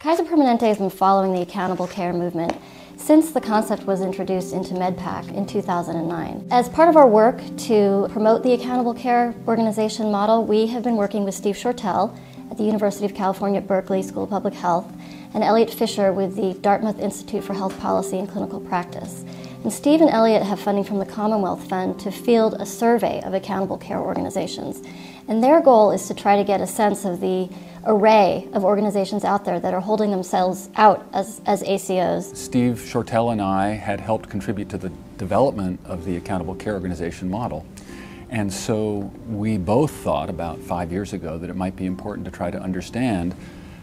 Kaiser Permanente has been following the accountable care movement since the concept was introduced into MedPAC in 2009. As part of our work to promote the Accountable Care Organization model, we have been working with Steve Shortell at the University of California at Berkeley School of Public Health and Elliot Fisher with the Dartmouth Institute for Health Policy and Clinical Practice. And Steve and Elliot have funding from the Commonwealth Fund to field a survey of accountable care organizations. And their goal is to try to get a sense of the array of organizations out there that are holding themselves out as ACOs. Steve Shortell and I had helped contribute to the development of the Accountable Care Organization model. And so we both thought about 5 years ago that it might be important to try to understand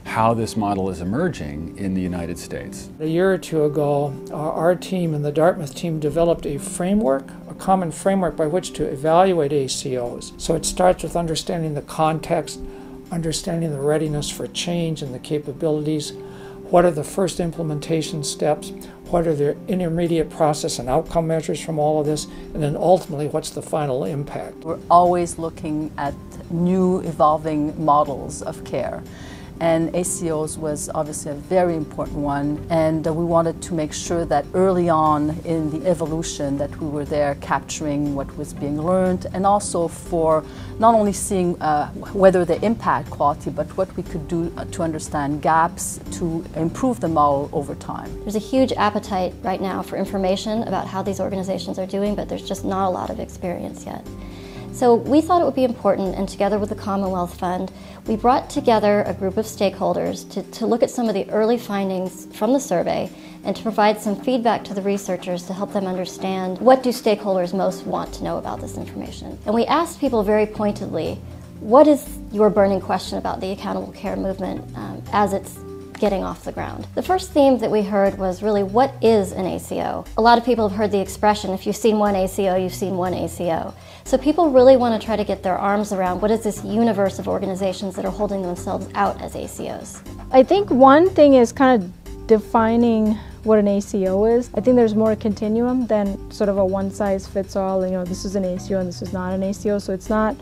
how this model is emerging in the United States. A year or two ago, our team and the Dartmouth team developed a framework, a common framework by which to evaluate ACOs. So it starts with understanding the context, understanding the readiness for change and the capabilities. What are the first implementation steps? What are the intermediate process and outcome measures from all of this? And then ultimately, what's the final impact? We're always looking at new evolving models of care. And ACOs was obviously a very important one, and we wanted to make sure that early on in the evolution that we were there capturing what was being learned, and also for not only seeing whether they impact quality, but what we could do to understand gaps to improve the model over time. There's a huge appetite right now for information about how these organizations are doing, but there's just not a lot of experience yet. So we thought it would be important, and together with the Commonwealth Fund, we brought together a group of stakeholders to look at some of the early findings from the survey and to provide some feedback to the researchers to help them understand what do stakeholders most want to know about this information. And we asked people very pointedly, what is your burning question about the accountable care movement as it's getting off the ground? The first theme that we heard was really, what is an ACO? A lot of people have heard the expression, if you've seen one ACO, you've seen one ACO. So people really want to try to get their arms around what is this universe of organizations that are holding themselves out as ACOs. I think one thing is kind of defining what an ACO is. I think there's more a continuum than sort of a one-size-fits-all, you know, this is an ACO and this is not an ACO, so it's not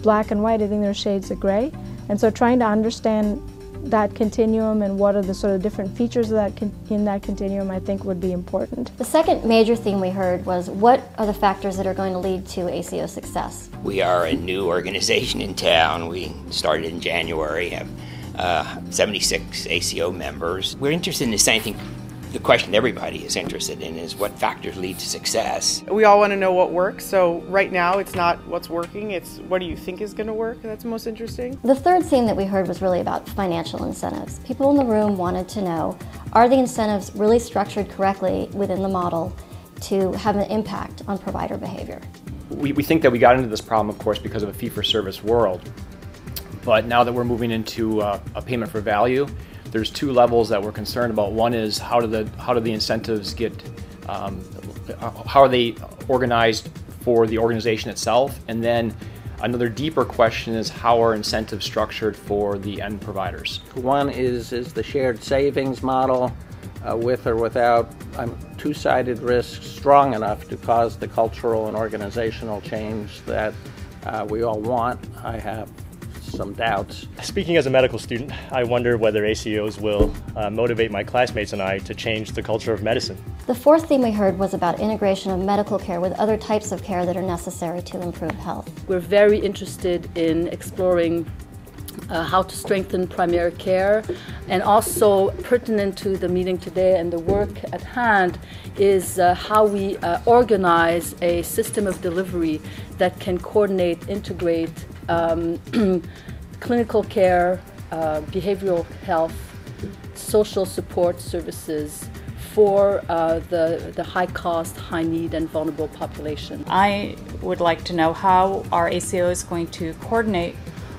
black and white. I think there's shades of gray. And so trying to understand that continuum and what are the sort of different features of that in that continuum, I think would be important. The second major theme we heard was, what are the factors that are going to lead to ACO success? We are a new organization in town. We started in January, have 76 ACO members. We're interested in the same thing. The question everybody is interested in is what factors lead to success. We all want to know what works, so right now it's not what's working, it's what do you think is going to work that's most interesting. The third theme that we heard was really about financial incentives. People in the room wanted to know, are the incentives really structured correctly within the model to have an impact on provider behavior? We think that we got into this problem, of course, because of a fee-for-service world. But now that we're moving into a payment for value, there's two levels that we're concerned about. One is how do the incentives get, how are they organized for the organization itself? And then another deeper question is, how are incentives structured for the end providers? One is the shared savings model, with or without two-sided risk strong enough to cause the cultural and organizational change that we all want? I have some doubts. Speaking as a medical student, I wonder whether ACOs will motivate my classmates and I to change the culture of medicine. The fourth theme we heard was about integration of medical care with other types of care that are necessary to improve health. We're very interested in exploring how to strengthen primary care, and also pertinent to the meeting today and the work at hand is how we organize a system of delivery that can coordinate, integrate clinical care, behavioral health, social support services for the high-cost, high-need, and vulnerable population. I would like to know how our ACO is going to coordinate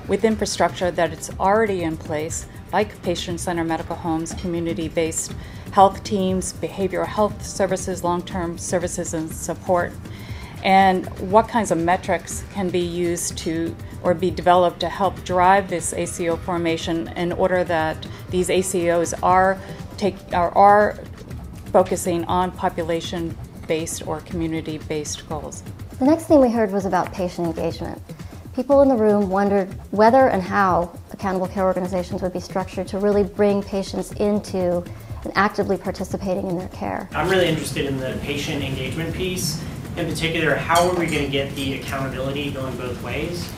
with infrastructure that it's already in place, like patient-centered medical homes, community-based health teams, behavioral health services, long-term services and support, and what kinds of metrics can be used to or be developed to help drive this ACO formation in order that these ACOs are focusing on population-based or community-based goals. The next thing we heard was about patient engagement. People in the room wondered whether and how accountable care organizations would be structured to really bring patients into and actively participating in their care. I'm really interested in the patient engagement piece. In particular, how are we going to get the accountability going both ways?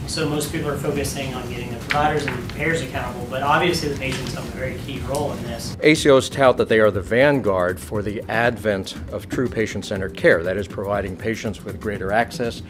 So most people are focusing on getting the providers and the payers accountable, but obviously the patients have a very key role in this. ACOs tout that they are the vanguard for the advent of true patient-centered care, that is providing patients with greater access,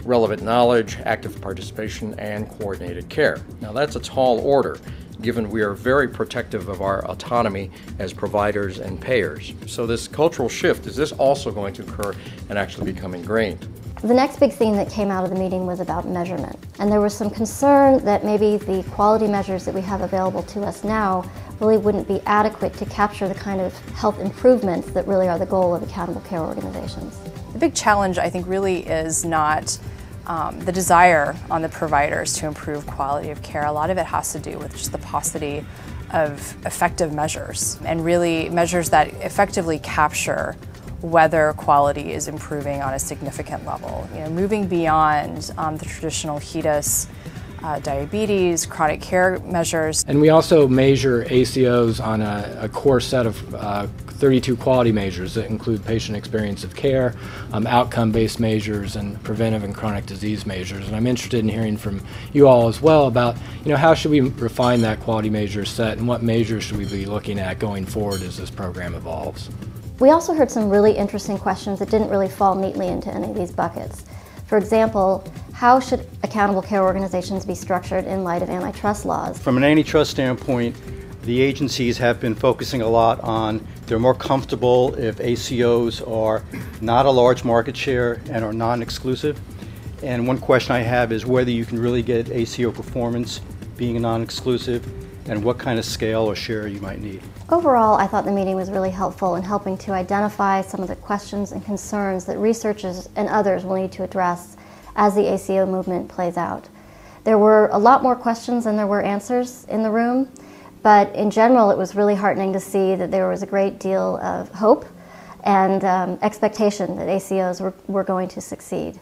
relevant knowledge, active participation, and coordinated care. Now that's a tall order, given we are very protective of our autonomy as providers and payers. So this cultural shift, is this also going to occur and actually become ingrained? The next big theme that came out of the meeting was about measurement. And there was some concern that maybe the quality measures that we have available to us now really wouldn't be adequate to capture the kind of health improvements that really are the goal of accountable care organizations. The big challenge, I think, really is not the desire on the providers to improve quality of care. A lot of it has to do with just the paucity of effective measures, and really measures that effectively capture whether quality is improving on a significant level. You know, moving beyond the traditional HEDIS, diabetes, chronic care measures. And we also measure ACOs on a core set of 32 quality measures that include patient experience of care, outcome-based measures, and preventive and chronic disease measures. And I'm interested in hearing from you all as well about, how should we refine that quality measure set, and what measures should we be looking at going forward as this program evolves? We also heard some really interesting questions that didn't really fall neatly into any of these buckets. For example, how should accountable care organizations be structured in light of antitrust laws? From an antitrust standpoint, the agencies have been focusing a lot on they're more comfortable if ACOs are not a large market share and are non-exclusive. And one question I have is whether you can really get ACO performance being non-exclusive and what kind of scale or share you might need. Overall, I thought the meeting was really helpful in helping to identify some of the questions and concerns that researchers and others will need to address as the ACO movement plays out. There were a lot more questions than there were answers in the room, but in general it was really heartening to see that there was a great deal of hope and expectation that ACOs were going to succeed.